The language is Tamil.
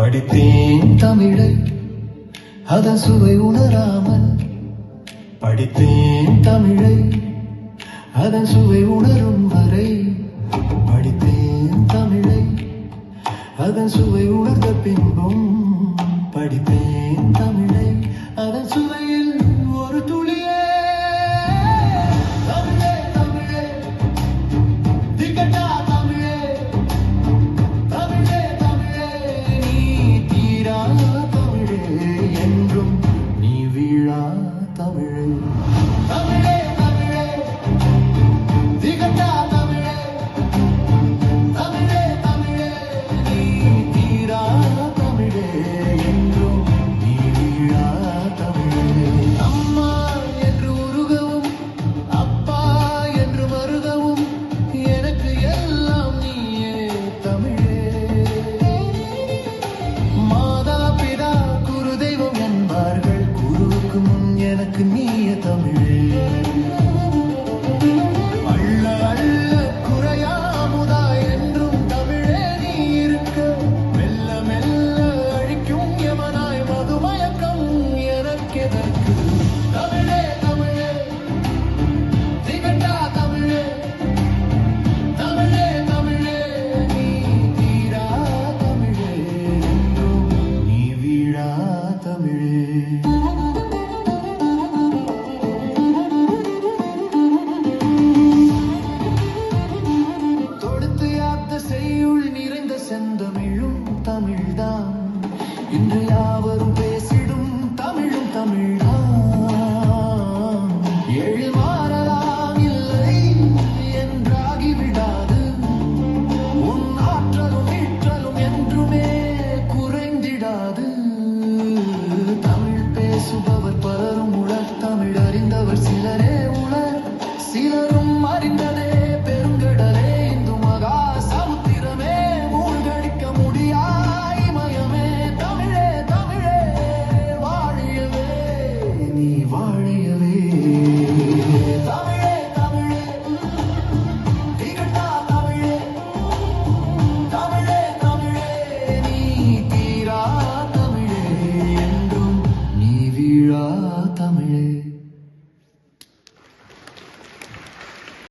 படித்தேன் தமிழை அதன் சுவை உணராமல், படித்தேன் தமிழை அதன் சுவை உணரும் வரை, படித்தேன் தமிழை அதன் சுவை உணர்ந்த பின்பும், படித்தேன் தமிழை அதன் சுவையில் ஒரு துளியே. தமிழே தமிழே திகட்டா தமிழே, தமிழே தமிழே நீ தீரா தமிழே, என்றும் நீ வீழா தமிழே. தமிழே தமிழே திகட்டா தமிழே, தமிழே தமிழே நீ தீரா தமிழே, என்றும் நீ வீழா தமிழே. அம்மா என்று உருகவும் அப்பா என்று மருகவும், எனக்கு எல்லாம் நீயே தமிழே. மாதா பிதா குரு தெய்வம் என்பார்கள், குருவுக்கு முன் எனக்கு நீயே தமிழே. அள்ள அள்ள குறையாமுதா என்றும் தமிழே நீ இருக்க, மெல்ல மெல்ல அழிக்கும் எவனாய் மதுமயக்கம் எனக்கெதற்கு. தமிழே தமிழே திகட்டா தமிழே, தமிழே தமிழே நீ தீரா தமிழே, என்றும் நீ வீழா தமிழே. தொடுத்து யாத்த செய்யுள் நிறைந்த செந்தமிழும் தமிழ்தான், இன்று யாவரும்